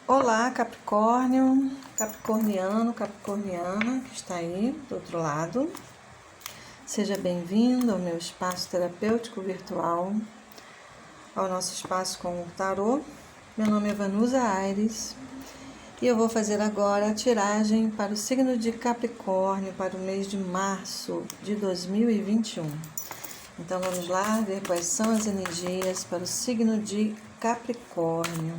Olá, Capricórnio, Capricorniano, Capricorniana que está aí do outro lado. Seja bem-vindo ao meu espaço terapêutico virtual, ao nosso espaço com o tarô. Meu nome é Vanusa Aires e eu vou fazer agora a tiragem para o signo de Capricórnio para o mês de março de 2021. Então vamos lá ver quais são as energias para o signo de Capricórnio.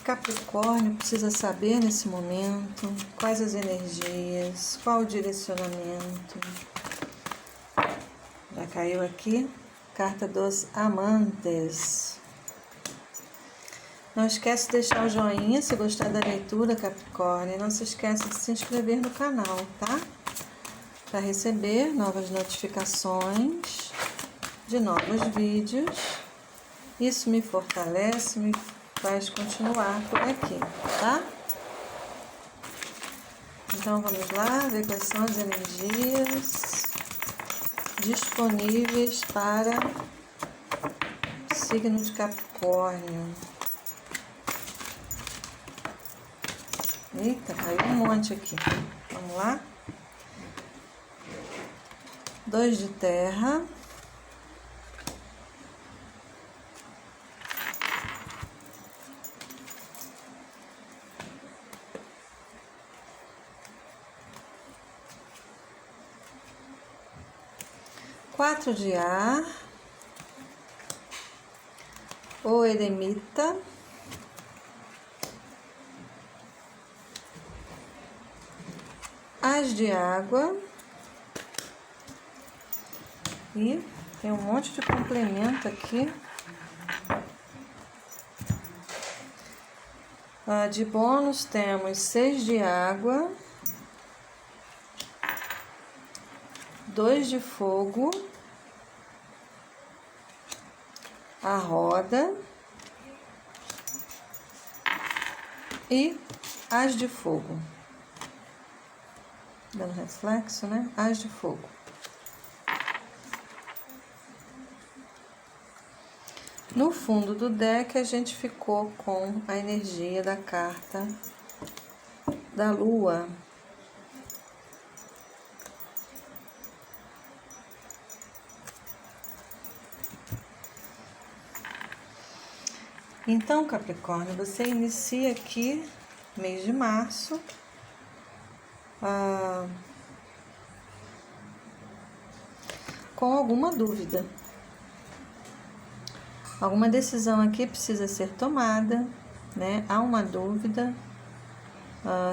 Capricórnio precisa saber nesse momento quais as energias, qual o direcionamento. Já caiu aqui, carta dos amantes. Não esquece de deixar o joinha se gostar da leitura, Capricórnio. E não se esqueça de se inscrever no canal, tá? Para receber novas notificações de novos vídeos. Isso me fortalece, me faz continuar por aqui, tá? Então vamos lá ver quais são as energias disponíveis para o signo de Capricórnio. Eita, caiu um monte aqui. Vamos lá? 2 de terra. Quatro de ar, o eremita, as de água e tem um monte de complemento aqui. De bônus temos 6 de água, 2 de fogo, a roda e as de fogo. Dando reflexo, né? As de fogo. No fundo do deck a gente ficou com a energia da carta da lua. Então, Capricórnio, você inicia aqui, mês de março, com alguma dúvida. Alguma decisão aqui precisa ser tomada, né? Há uma dúvida,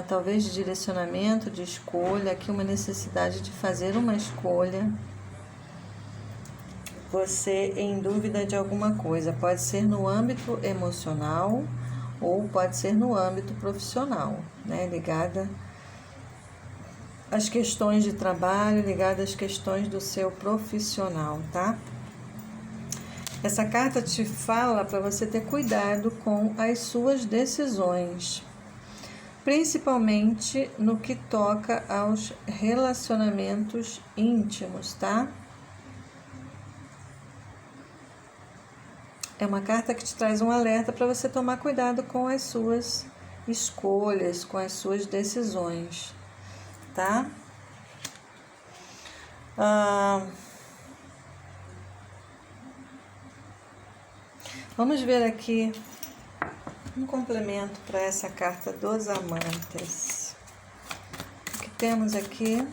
talvez de direcionamento, de escolha, aqui uma necessidade de fazer uma escolha. Você em dúvida de alguma coisa, pode ser no âmbito emocional ou pode ser no âmbito profissional, né? Ligada às questões de trabalho, ligada às questões do seu profissional, tá? Essa carta te fala para você ter cuidado com as suas decisões, principalmente no que toca aos relacionamentos íntimos, tá? É uma carta que te traz um alerta para você tomar cuidado com as suas escolhas, com as suas decisões, tá? Vamos ver aqui um complemento para essa carta dos amantes. O que temos aqui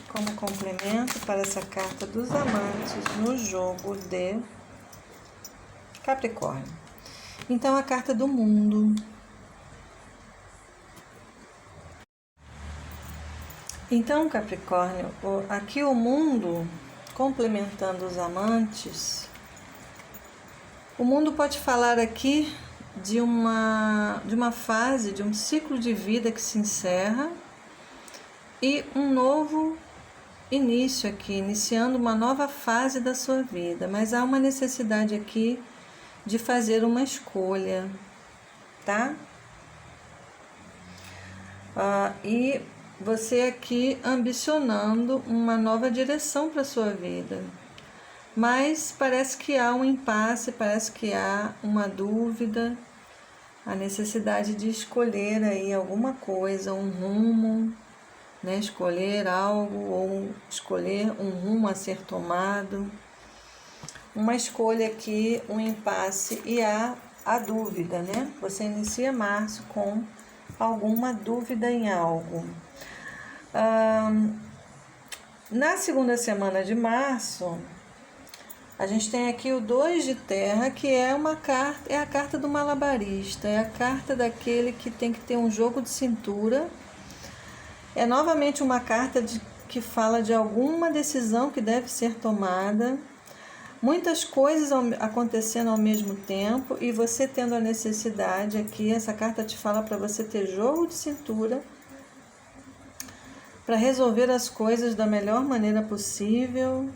como complemento para essa carta dos amantes no jogo de Capricórnio? Então, a carta do mundo. Então, Capricórnio, aqui o mundo, complementando os amantes, o mundo pode falar aqui de uma fase, de um ciclo de vida que se encerra e um novo início aqui, iniciando uma nova fase da sua vida. Mas há uma necessidade aqui de fazer uma escolha, tá? E você aqui ambicionando uma nova direção para a sua vida. mas parece que há um impasse, parece que há uma dúvida, a necessidade de escolher aí alguma coisa, um rumo, né? Escolher algo ou escolher um rumo a ser tomado. Uma escolha aqui, um impasse e a dúvida, né? Você inicia março com alguma dúvida em algo. Na segunda semana de março, a gente tem aqui o 2 de terra, que é uma carta, é a carta do malabarista, é a carta daquele que tem que ter um jogo de cintura. É novamente uma carta que fala de alguma decisão que deve ser tomada, muitas coisas acontecendo ao mesmo tempo e você tendo a necessidade aqui, essa carta te fala para você ter jogo de cintura, para resolver as coisas da melhor maneira possível.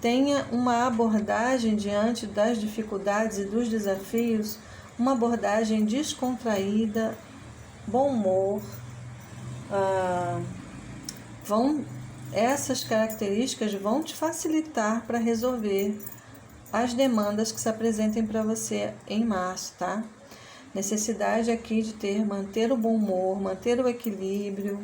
Tenha uma abordagem diante das dificuldades e dos desafios, uma abordagem descontraída, bom humor. Essas características vão te facilitar para resolver as demandas que se apresentem para você em março, tá? Necessidade aqui de manter o bom humor, manter o equilíbrio,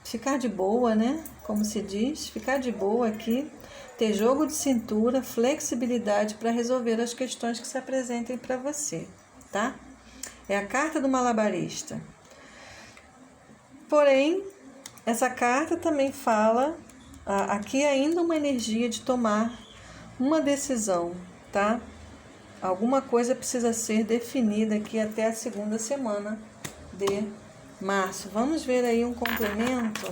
ficar de boa, né? Como se diz, ficar de boa aqui, ter jogo de cintura, flexibilidade para resolver as questões que se apresentem para você, tá? É a carta do malabarista. Porém, essa carta também fala, aqui ainda uma energia de tomar uma decisão, tá? Alguma coisa precisa ser definida aqui até a segunda semana de março. Vamos ver aí um complemento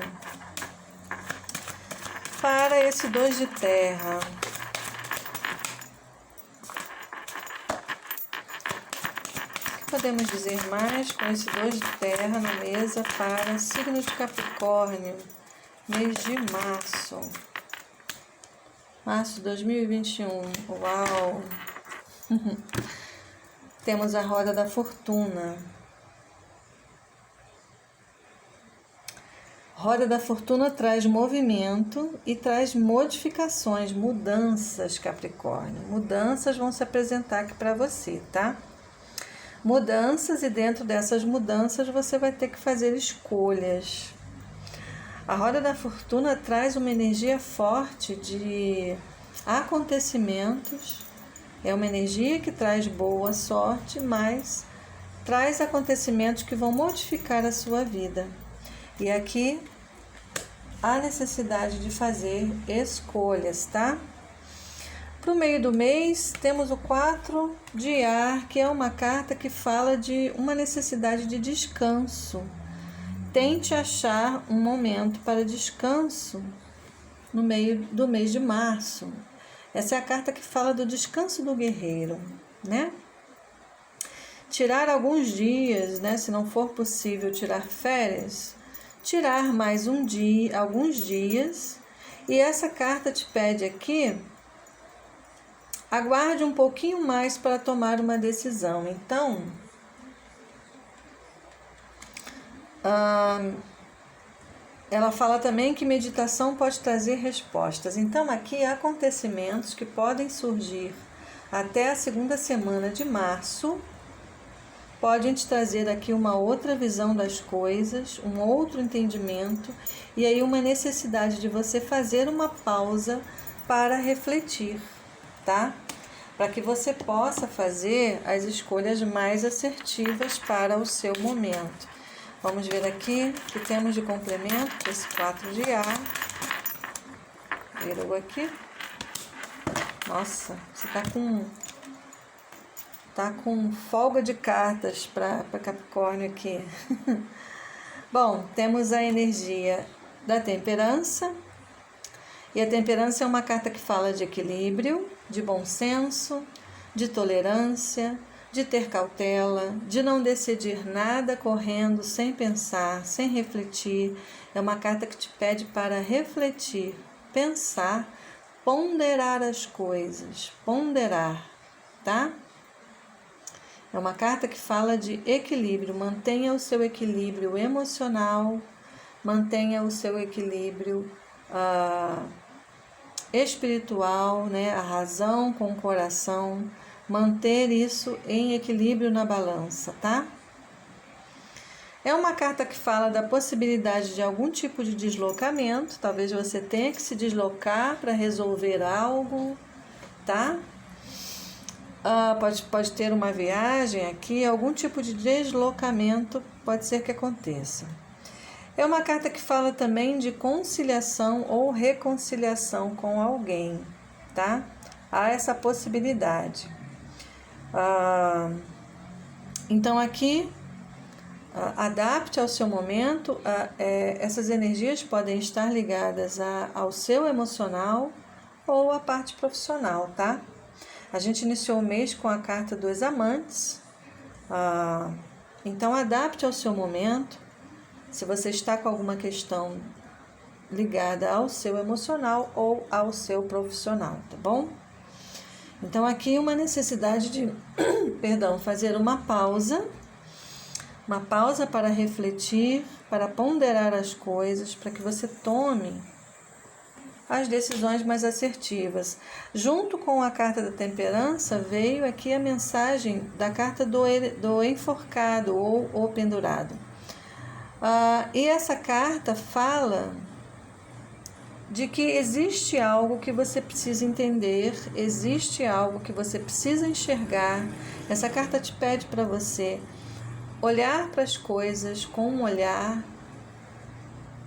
para esse 2 de terra. O que podemos dizer mais com esse 2 de terra na mesa para signo de Capricórnio, mês de março? Março de 2021. Uau! Temos a roda da fortuna. Roda da fortuna traz movimento e traz modificações, mudanças, Capricórnio. Mudanças vão se apresentar aqui para você, tá? Mudanças, e dentro dessas mudanças você vai ter que fazer escolhas. A roda da fortuna traz uma energia forte de acontecimentos. É uma energia que traz boa sorte, mas traz acontecimentos que vão modificar a sua vida. E aqui há necessidade de fazer escolhas, tá? Para o meio do mês, temos o 4 de ar, que é uma carta que fala de uma necessidade de descanso. Tente achar um momento para descanso no meio do mês de março. Essa é a carta que fala do descanso do guerreiro, né? Tirar alguns dias, né? Se não for possível tirar férias, tirar mais alguns dias. E essa carta te pede aqui, aguarde um pouquinho mais para tomar uma decisão. Então, ela fala também que meditação pode trazer respostas. Então, aqui há acontecimentos que podem surgir até a segunda semana de março, podem te trazer aqui uma outra visão das coisas, um outro entendimento, e aí uma necessidade de você fazer uma pausa para refletir, tá? Para que você possa fazer as escolhas mais assertivas para o seu momento. Vamos ver aqui o que temos de complemento, esse 4 de ar. Virou aqui. Nossa, você tá com folga de cartas para Capricórnio aqui. Bom, temos a energia da temperança. E a temperança é uma carta que fala de equilíbrio, de bom senso, de tolerância, de ter cautela, de não decidir nada correndo, sem pensar, sem refletir. É uma carta que te pede para refletir, pensar, ponderar as coisas, ponderar, tá? É uma carta que fala de equilíbrio. Mantenha o seu equilíbrio emocional, mantenha o seu equilíbrio espiritual, né? A razão com o coração, manter isso em equilíbrio na balança, tá? É uma carta que fala da possibilidade de algum tipo de deslocamento, talvez você tenha que se deslocar para resolver algo, tá? Pode ter uma viagem aqui, algum tipo de deslocamento pode ser que aconteça. É uma carta que fala também de conciliação ou reconciliação com alguém, tá? Há essa possibilidade. Então aqui, adapte ao seu momento. Essas energias podem estar ligadas ao seu emocional ou à parte profissional, tá? A gente iniciou o mês com a carta dos amantes. Então adapte ao seu momento. Se você está com alguma questão ligada ao seu emocional ou ao seu profissional, tá bom? Então aqui uma necessidade de, fazer uma pausa para refletir, para ponderar as coisas, para que você tome as decisões mais assertivas. Junto com a carta da temperança, veio aqui a mensagem da carta do enforcado ou o pendurado. E essa carta fala de que existe algo que você precisa entender, existe algo que você precisa enxergar. Essa carta te pede para você olhar para as coisas com um olhar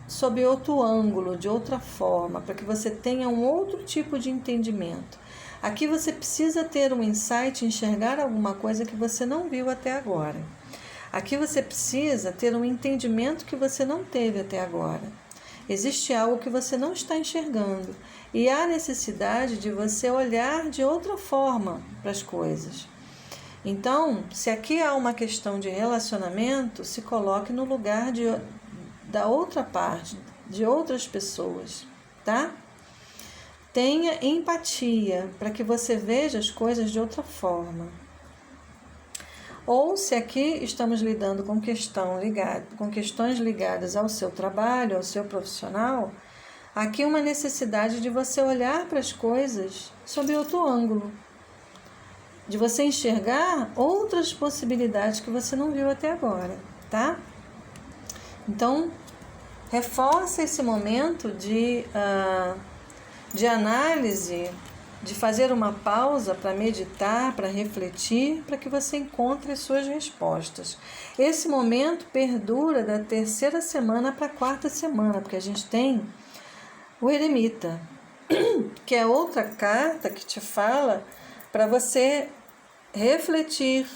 sob outro ângulo, de outra forma, para que você tenha um outro tipo de entendimento. Aqui você precisa ter um insight, enxergar alguma coisa que você não viu até agora. Aqui você precisa ter um entendimento que você não teve até agora. Existe algo que você não está enxergando e há necessidade de você olhar de outra forma para as coisas. Então, se aqui há uma questão de relacionamento, se coloque no lugar da outra parte, de outras pessoas, tá? Tenha empatia para que você veja as coisas de outra forma. Ou se aqui estamos lidando com questões ligadas ao seu trabalho, ao seu profissional, aqui uma necessidade de você olhar para as coisas sob outro ângulo, de você enxergar outras possibilidades que você não viu até agora, tá? Então, reforça esse momento de análise, de fazer uma pausa para meditar, para refletir, para que você encontre suas respostas. Esse momento perdura da 3ª semana para a 4ª semana, porque a gente tem o eremita, que é outra carta que te fala para você refletir,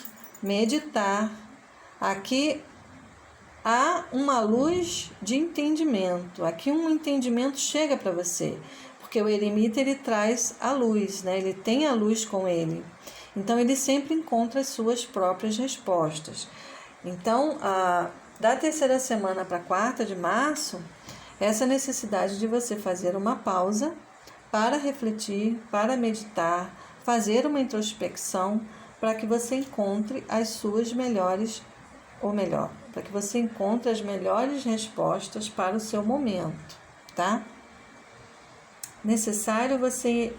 meditar. Aqui há uma luz de entendimento, aqui um entendimento chega para você. Porque o eremita, ele traz a luz, né? Ele tem a luz com ele. Então, ele sempre encontra as suas próprias respostas. Então, da 3ª semana para a 4ª de março, essa necessidade de você fazer uma pausa para refletir, para meditar, fazer uma introspecção, para que você encontre as suas melhores, ou melhor, para que você encontre as melhores respostas para o seu momento, tá? Necessário você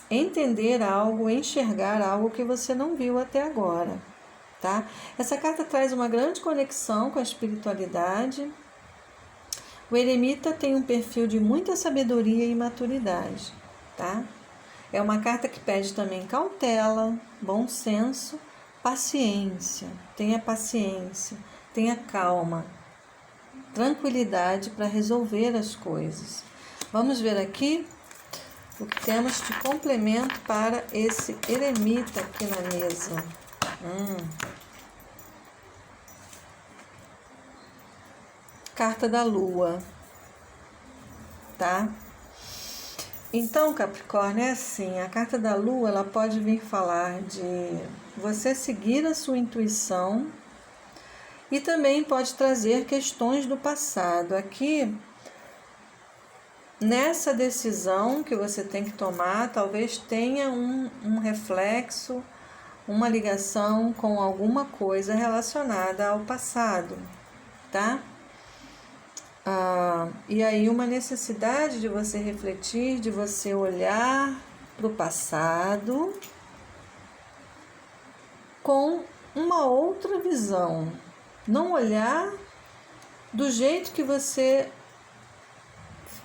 entender algo, enxergar algo que você não viu até agora, tá? Essa carta traz uma grande conexão com a espiritualidade. O eremita tem um perfil de muita sabedoria e maturidade, tá? É uma carta que pede também cautela, bom senso, paciência. Tenha calma, tranquilidade para resolver as coisas. Vamos ver aqui o que temos de complemento para esse eremita aqui na mesa. Carta da Lua, tá? Então, Capricórnio, é assim, a carta da Lua, ela pode vir falar de você seguir a sua intuição e também pode trazer questões do passado. Aqui, nessa decisão que você tem que tomar, talvez tenha um reflexo, uma ligação com alguma coisa relacionada ao passado, tá? E aí uma necessidade de você refletir, de você olhar para o passado com uma outra visão. Não olhar do jeito que você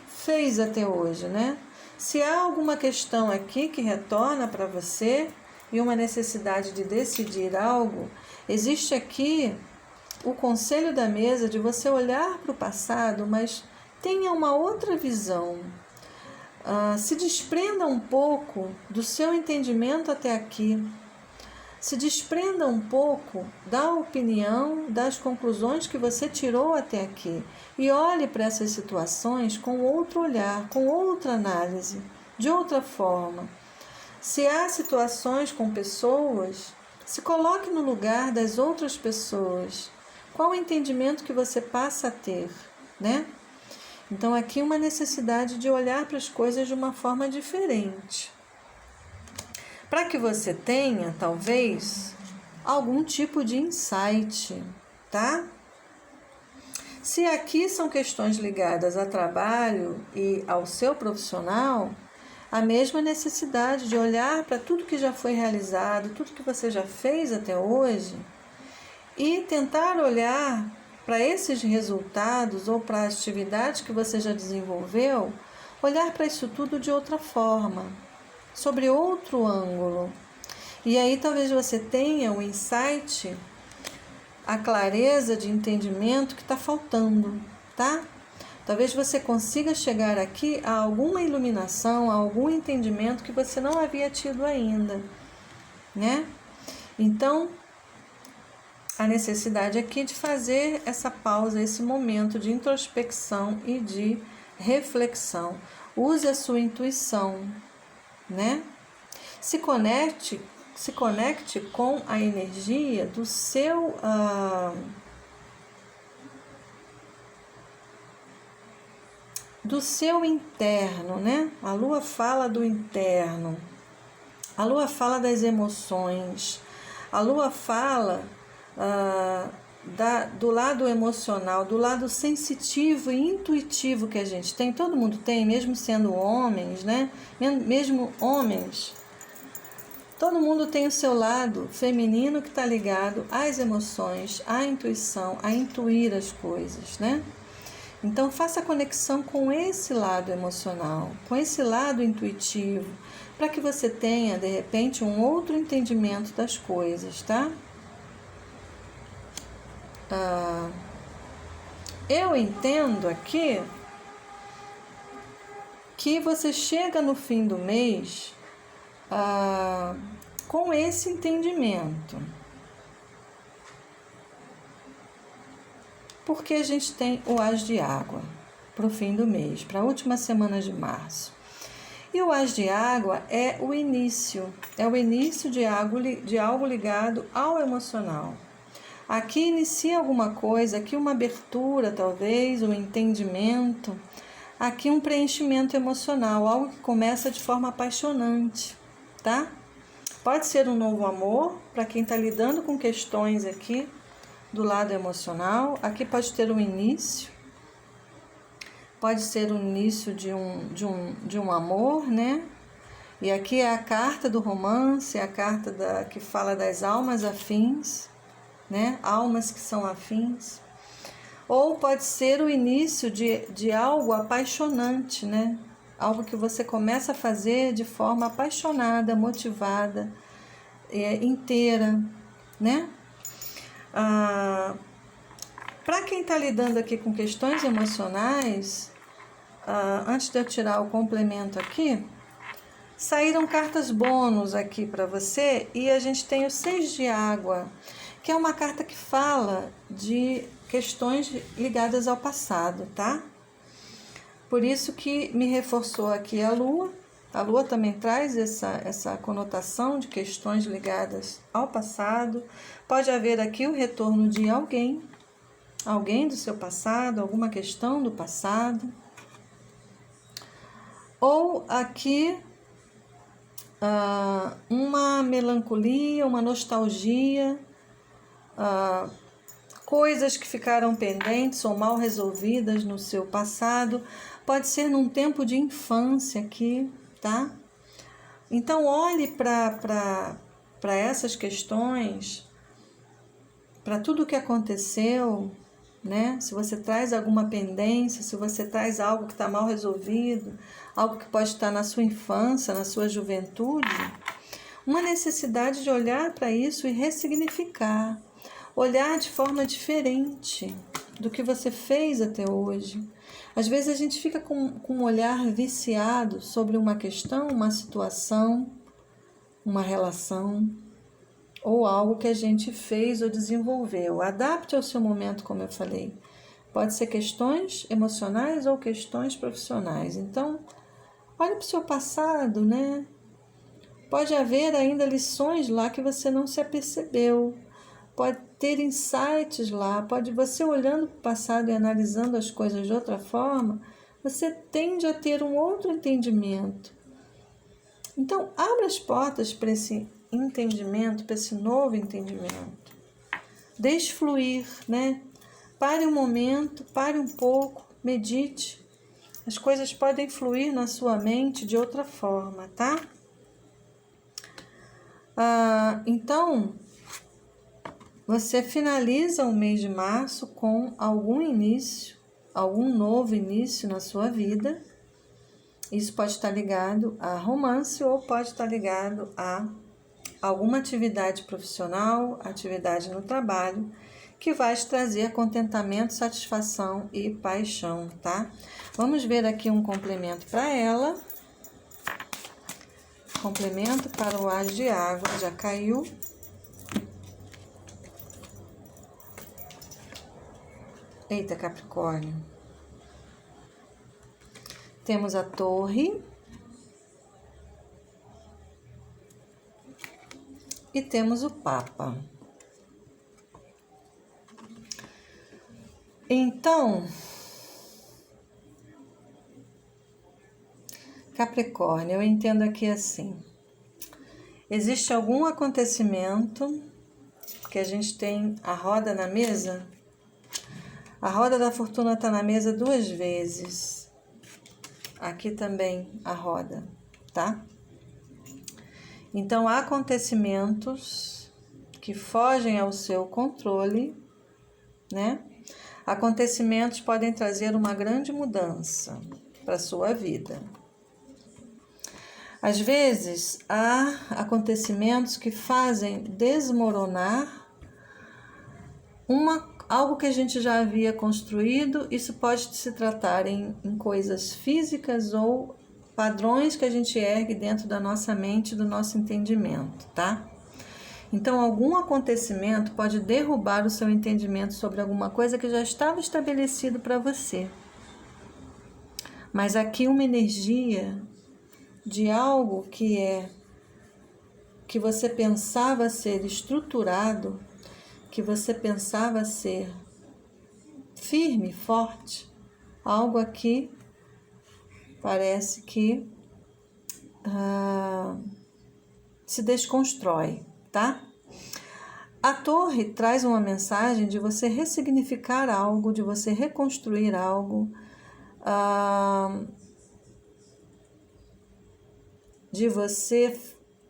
fez até hoje, né? Se há alguma questão aqui que retorna para você e uma necessidade de decidir algo, existe aqui o conselho da mesa de você olhar para o passado, mas tenha uma outra visão. Se desprenda um pouco do seu entendimento até aqui. Se desprenda um pouco da opinião, das conclusões que você tirou até aqui e olhe para essas situações com outro olhar, com outra análise, de outra forma. Se há situações com pessoas, se coloque no lugar das outras pessoas. Qual o entendimento que você passa a ter, né? Então aqui uma necessidade de olhar para as coisas de uma forma diferente. Para que você tenha, talvez, algum tipo de insight, tá? Se aqui são questões ligadas a trabalho e ao seu profissional, a mesma necessidade de olhar para tudo que já foi realizado, tudo que você já fez até hoje e tentar olhar para esses resultados ou para as atividades que você já desenvolveu, olhar para isso tudo de outra forma, sobre outro ângulo. E aí talvez você tenha o insight, a clareza de entendimento que está faltando, tá? Talvez você consiga chegar aqui a alguma iluminação, a algum entendimento que você não havia tido ainda, né? Então, a necessidade aqui de fazer essa pausa, esse momento de introspecção e de reflexão. Use a sua intuição, né? Se conecte com a energia do seu interno, né? A lua fala do interno, a lua fala das emoções, a lua fala do lado emocional, do lado sensitivo e intuitivo que a gente tem. Todo mundo tem, mesmo sendo homens, né? Mesmo homens, todo mundo tem o seu lado feminino que está ligado às emoções, à intuição, a intuir as coisas, né? Então faça conexão com esse lado emocional, com esse lado intuitivo, para que você tenha, de repente, um outro entendimento das coisas, tá? Eu entendo aqui que você chega no fim do mês com esse entendimento. Porque a gente tem o As de Água para o fim do mês, para a última semana de março. E o As de Água é o início de algo ligado ao emocional. Aqui inicia alguma coisa, aqui uma abertura talvez, um entendimento, aqui um preenchimento emocional, algo que começa de forma apaixonante, tá? Pode ser um novo amor, para quem está lidando com questões aqui do lado emocional, aqui pode ter um início, pode ser o início de um amor, né? E aqui é a carta do romance, a carta que fala das almas afins, né? Almas que são afins. Ou pode ser o início de algo apaixonante, né? Algo que você começa a fazer de forma apaixonada, motivada, inteira, né? Para quem está lidando aqui com questões emocionais, antes de eu tirar o complemento aqui, saíram cartas bônus aqui para você e a gente tem o 6 de água, que é uma carta que fala de questões ligadas ao passado, tá? Por isso que me reforçou aqui a Lua. A Lua também traz essa conotação de questões ligadas ao passado. Pode haver aqui o retorno de alguém do seu passado, alguma questão do passado. Ou aqui uma melancolia, uma nostalgia, coisas que ficaram pendentes ou mal resolvidas no seu passado. Pode ser num tempo de infância aqui, tá? Então, olhe para essas questões, para tudo o que aconteceu, né? Se você traz alguma pendência, se você traz algo que está mal resolvido, algo que pode estar na sua infância, na sua juventude, uma necessidade de olhar para isso e ressignificar, olhar de forma diferente do que você fez até hoje. Às vezes a gente fica com um olhar viciado sobre uma questão, uma situação, uma relação ou algo que a gente fez ou desenvolveu. Adapte ao seu momento, como eu falei. Pode ser questões emocionais ou questões profissionais. Então, olhe para o seu passado, né? Pode haver ainda lições lá que você não se apercebeu. Pode ter insights lá. Pode você olhando para o passado e analisando as coisas de outra forma, você tende a ter um outro entendimento. Então, abra as portas para esse entendimento, para esse novo entendimento. Deixe fluir, né? Pare um momento, pare um pouco, medite. As coisas podem fluir na sua mente de outra forma, tá? Então, você finaliza o mês de março com algum início, algum novo início na sua vida. Isso pode estar ligado a romance ou pode estar ligado a alguma atividade profissional, atividade no trabalho, que vai te trazer contentamento, satisfação e paixão, tá? Vamos ver aqui um complemento para ela. Complemento para o As de Água, já caiu. Eita, Capricórnio. Temos a Torre. E temos o Papa. Então, Capricórnio, eu entendo aqui assim. Existe algum acontecimento que a gente tem a roda na mesa? A roda da fortuna está na mesa 2 vezes. Aqui também a roda, tá? Então, há acontecimentos que fogem ao seu controle, né? Acontecimentos podem trazer uma grande mudança para a sua vida. Às vezes, há acontecimentos que fazem desmoronar algo que a gente já havia construído. Isso pode se tratar em coisas físicas ou padrões que a gente ergue dentro da nossa mente, do nosso entendimento, tá? Então, algum acontecimento pode derrubar o seu entendimento sobre alguma coisa que já estava estabelecido para você. Mas aqui uma energia de algo que você pensava ser estruturado, que você pensava ser firme, forte, algo aqui parece que se desconstrói, tá? A Torre traz uma mensagem de você ressignificar algo, de você reconstruir algo, de você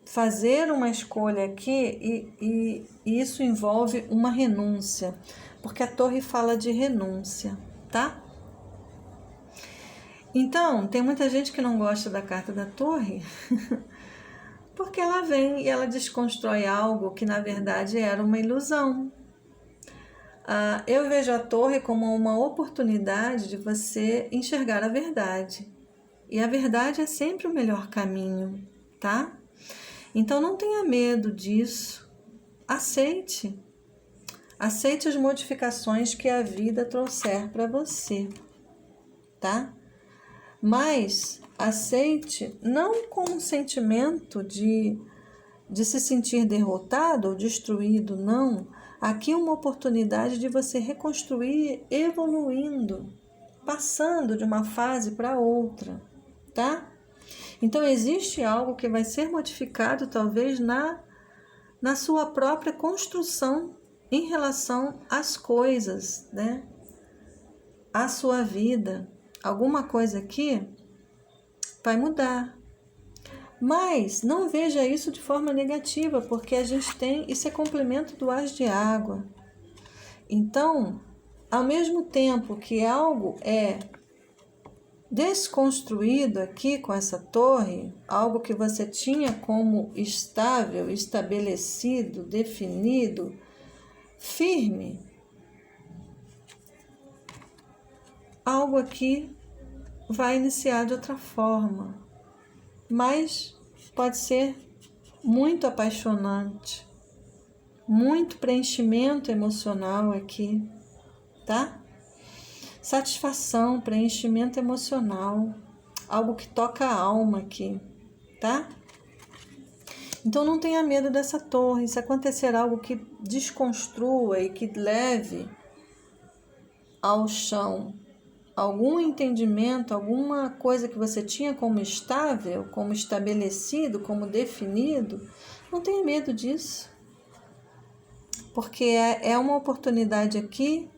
fazer uma escolha aqui e isso envolve uma renúncia, porque a Torre fala de renúncia, tá? Então, tem muita gente que não gosta da carta da Torre porque ela vem e ela desconstrói algo que na verdade era uma ilusão. Eu vejo a Torre como uma oportunidade de você enxergar a verdade. E a verdade é sempre o melhor caminho, tá? Então não tenha medo disso. Aceite. Aceite as modificações que a vida trouxer para você, tá? Mas aceite não com um sentimento de se sentir derrotado ou destruído, não. Aqui é uma oportunidade de você reconstruir, evoluindo, passando de uma fase para outra, tá? Então existe algo que vai ser modificado talvez na sua própria construção em relação às coisas, né? À sua vida. Alguma coisa aqui vai mudar. Mas não veja isso de forma negativa, porque a gente tem, isso é complemento do as de água. Então, ao mesmo tempo que algo é desconstruído aqui com essa torre, algo que você tinha como estável, estabelecido, definido, firme, algo aqui vai iniciar de outra forma, mas pode ser muito apaixonante, muito preenchimento emocional aqui, tá? Satisfação, preenchimento emocional, algo que toca a alma aqui, tá? Então não tenha medo dessa torre. Se acontecer algo que desconstrua e que leve ao chão algum entendimento, alguma coisa que você tinha como estável, como estabelecido, como definido, não tenha medo disso. Porque é uma oportunidade aqui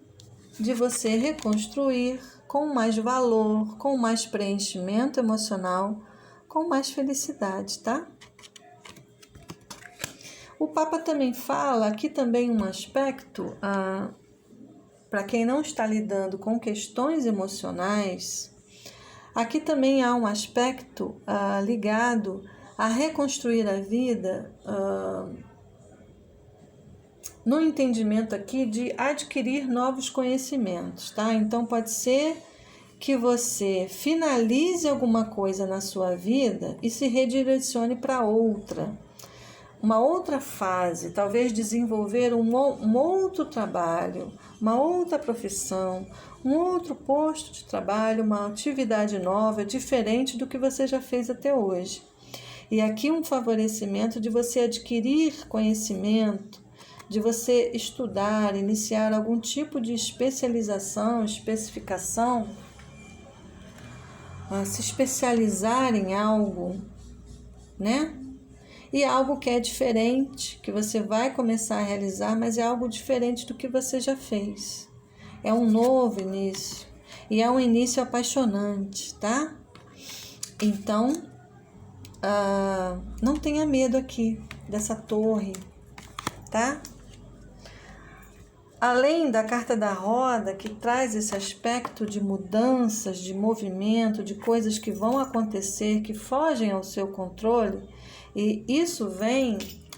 de você reconstruir com mais valor, com mais preenchimento emocional, com mais felicidade, tá? O Papa também fala, aqui também um aspecto, para quem não está lidando com questões emocionais, aqui também há um aspecto ligado a reconstruir a vida, no entendimento aqui de adquirir novos conhecimentos, tá? Então pode ser que você finalize alguma coisa na sua vida e se redirecione para outra. Uma outra fase, talvez desenvolver um outro trabalho, uma outra profissão, um outro posto de trabalho, uma atividade nova, diferente do que você já fez até hoje. E aqui um favorecimento de você adquirir conhecimento, de você estudar, iniciar algum tipo de especialização, especificação, se especializar em algo, né? E algo que é diferente, que você vai começar a realizar, mas é algo diferente do que você já fez. É um novo início. E é um início apaixonante, tá? Então, não tenha medo aqui dessa torre, tá? Além da carta da roda, que traz esse aspecto de mudanças, de movimento, de coisas que vão acontecer, que fogem ao seu controle, e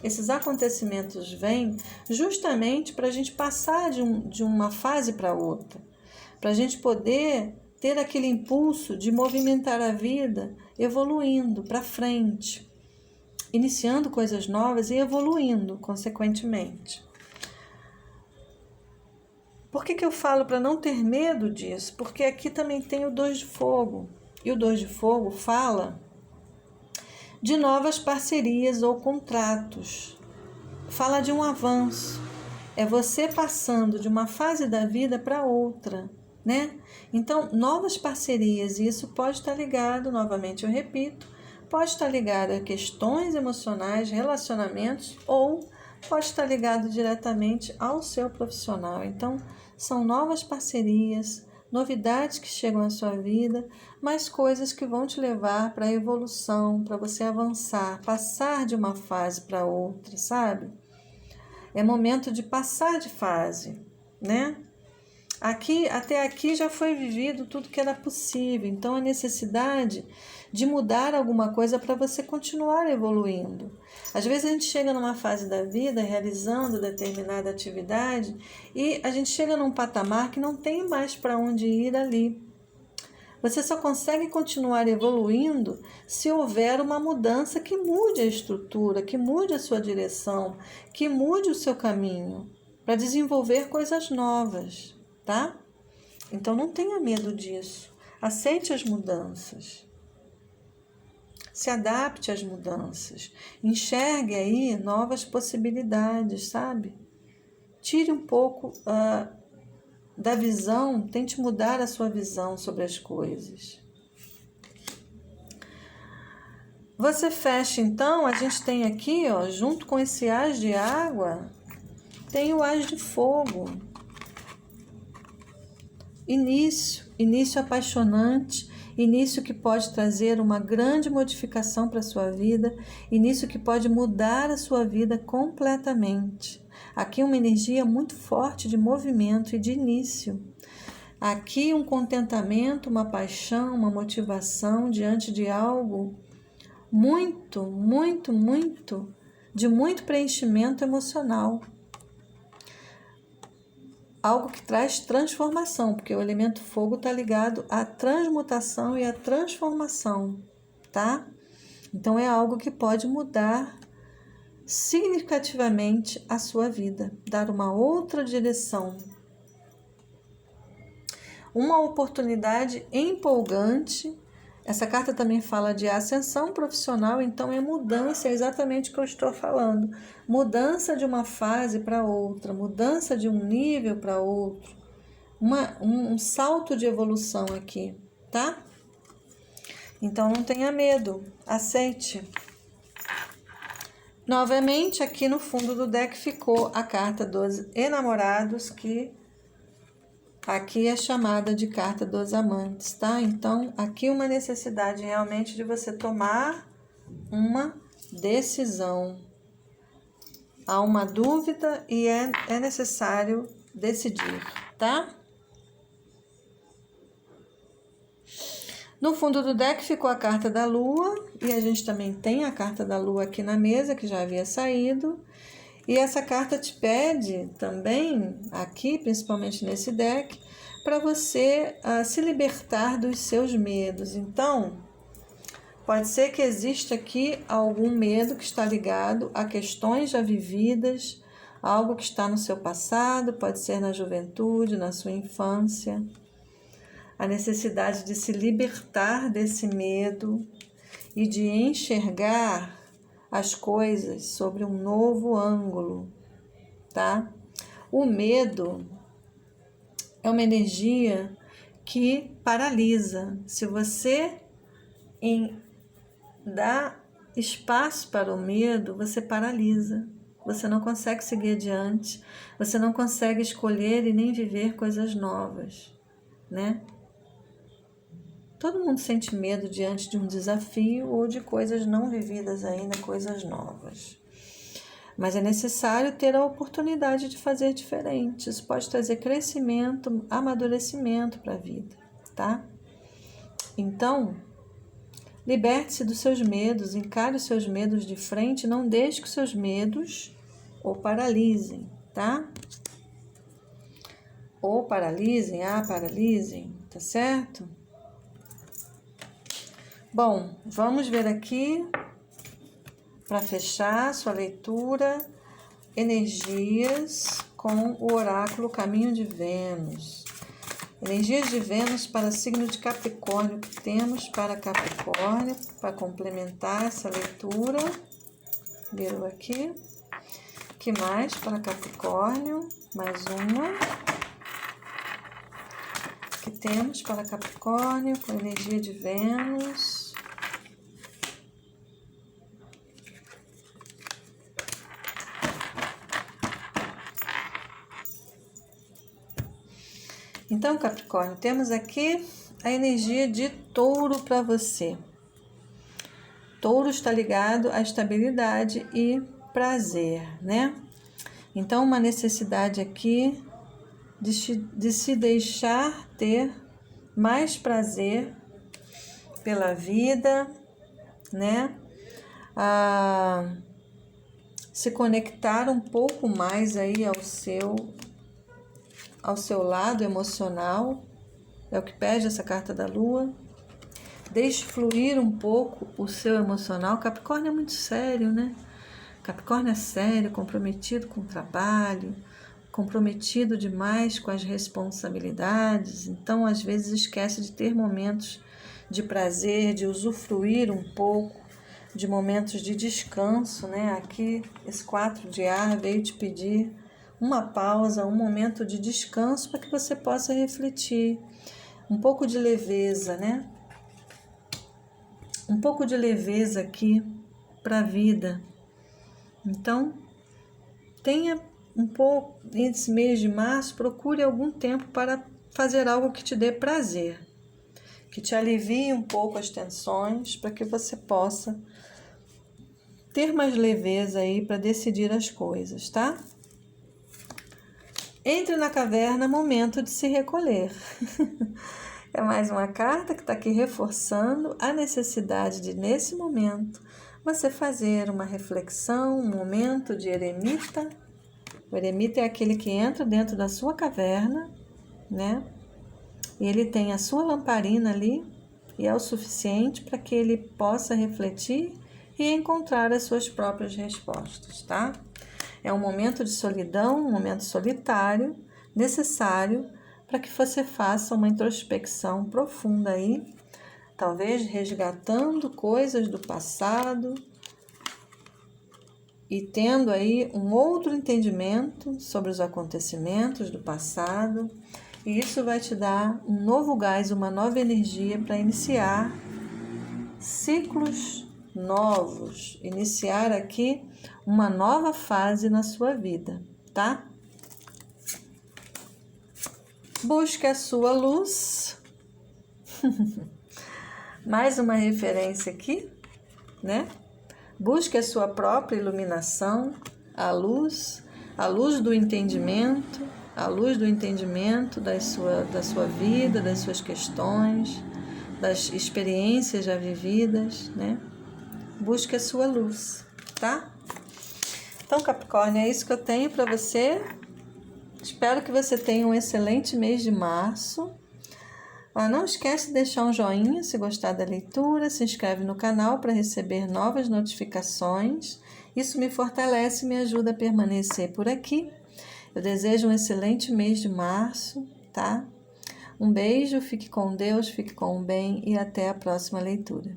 esses acontecimentos vêm justamente para a gente passar de uma fase para outra, para a gente poder ter aquele impulso de movimentar a vida, evoluindo para frente, iniciando coisas novas e evoluindo consequentemente. Por que eu falo para não ter medo disso? Porque aqui também tem o 2 de fogo. E o 2 de fogo fala de novas parcerias ou contratos. Fala de um avanço. É você passando de uma fase da vida para outra, né? Então, novas parcerias, e isso pode estar ligado, novamente eu repito, pode estar ligado a questões emocionais, relacionamentos, ou pode estar ligado diretamente ao seu profissional. Então, são novas parcerias, novidades que chegam à sua vida, mas coisas que vão te levar para a evolução, para você avançar, passar de uma fase para outra, sabe? É momento de passar de fase, né? Até aqui já foi vivido tudo que era possível, então a necessidade de mudar alguma coisa para você continuar evoluindo. Às vezes a gente chega numa fase da vida realizando determinada atividade e a gente chega num patamar que não tem mais para onde ir ali. Você só consegue continuar evoluindo se houver uma mudança que mude a estrutura, que mude a sua direção, que mude o seu caminho para desenvolver coisas novas, tá? Então não tenha medo disso. Aceite as mudanças. Se adapte às mudanças. Enxergue aí novas possibilidades, sabe? Tire um pouco da visão, tente mudar a sua visão sobre as coisas. Você fecha, então, a gente tem aqui, ó, junto com esse as de água, tem o As de Fogo. Início apaixonante, início que pode trazer uma grande modificação para a sua vida, início que pode mudar a sua vida completamente. Aqui uma energia muito forte de movimento e de início. Aqui um contentamento, uma paixão, uma motivação diante de algo muito, muito, muito, de muito preenchimento emocional. Algo que traz transformação, porque o elemento fogo está ligado à transmutação e à transformação, tá? Então é algo que pode mudar significativamente a sua vida, dar uma outra direção. Uma oportunidade empolgante. Essa carta também fala de ascensão profissional, então é mudança, é exatamente o que eu estou falando. Mudança de uma fase para outra, mudança de um nível para outro. Um salto de evolução aqui, tá? Então não tenha medo, aceite. Novamente, aqui no fundo do deck ficou a carta dos enamorados, que aqui é chamada de carta dos amantes, tá? Então, aqui uma necessidade realmente de você tomar uma decisão. Há uma dúvida e é necessário decidir, tá? No fundo do deck ficou a carta da Lua, e a gente também tem a carta da Lua aqui na mesa, que já havia saído. E essa carta te pede também, aqui, principalmente nesse deck, para você se libertar dos seus medos. Então, pode ser que exista aqui algum medo que está ligado a questões já vividas, algo que está no seu passado, pode ser na juventude, na sua infância. A necessidade de se libertar desse medo e de enxergar as coisas sobre um novo ângulo, tá? O medo é uma energia que paralisa. Se você dá espaço para o medo, você paralisa. Você não consegue seguir adiante, você não consegue escolher e nem viver coisas novas, né? Todo mundo sente medo diante de um desafio ou de coisas não vividas ainda, coisas novas. Mas é necessário ter a oportunidade de fazer diferente. Isso pode trazer crescimento, amadurecimento para a vida, tá? Então, liberte-se dos seus medos, encare os seus medos de frente, não deixe que os seus medos o paralisem, tá? Ou paralisem, paralisem, tá certo? Bom, vamos ver aqui, para fechar sua leitura, energias com o oráculo Caminho de Vênus. Energias de Vênus para signo de Capricórnio, que temos para Capricórnio, para complementar essa leitura. Viram aqui? Que mais para Capricórnio? Mais uma. Que temos para Capricórnio com energia de Vênus. Então, Capricórnio, temos aqui a energia de Touro para você. Touro está ligado à estabilidade e prazer, né? Então, uma necessidade aqui de se deixar ter mais prazer pela vida, né? Se conectar um pouco mais aí ao seu lado emocional, é o que pede essa carta da Lua. Deixe fluir um pouco o seu emocional. Capricórnio é muito sério, né? Capricórnio é sério, comprometido com o trabalho, comprometido demais com as responsabilidades. Então, às vezes, esquece de ter momentos de prazer, de usufruir um pouco de momentos de descanso, né? Aqui, esse 4 de ar veio te pedir uma pausa, um momento de descanso para que você possa refletir. Um pouco de leveza, né? Um pouco de leveza aqui para a vida. Então, tenha um pouco, nesse mês de março, procure algum tempo para fazer algo que te dê prazer, que te alivie um pouco as tensões, para que você possa ter mais leveza aí para decidir as coisas, tá? Entre na caverna, momento de se recolher. É mais uma carta que está aqui reforçando a necessidade de, nesse momento, você fazer uma reflexão, um momento de eremita. O eremita é aquele que entra dentro da sua caverna, né? E ele tem a sua lamparina ali, e é o suficiente para que ele possa refletir e encontrar as suas próprias respostas, tá? É um momento de solidão, um momento solitário, necessário para que você faça uma introspecção profunda aí, talvez resgatando coisas do passado e tendo aí um outro entendimento sobre os acontecimentos do passado. E isso vai te dar um novo gás, uma nova energia para iniciar ciclos novos, iniciar aqui uma nova fase na sua vida, tá? Busque a sua luz. Mais uma referência aqui, né? Busque a sua própria iluminação, a luz do entendimento, a luz do entendimento da sua vida, das suas questões, das experiências já vividas, né? Busque a sua luz, tá? Então, Capricórnio, é isso que eu tenho para você. Espero que você tenha um excelente mês de março. Não esquece de deixar um joinha se gostar da leitura, se inscreve no canal para receber novas notificações. Isso me fortalece e me ajuda a permanecer por aqui. Eu desejo um excelente mês de março, tá? Um beijo, fique com Deus, fique com o bem e até a próxima leitura.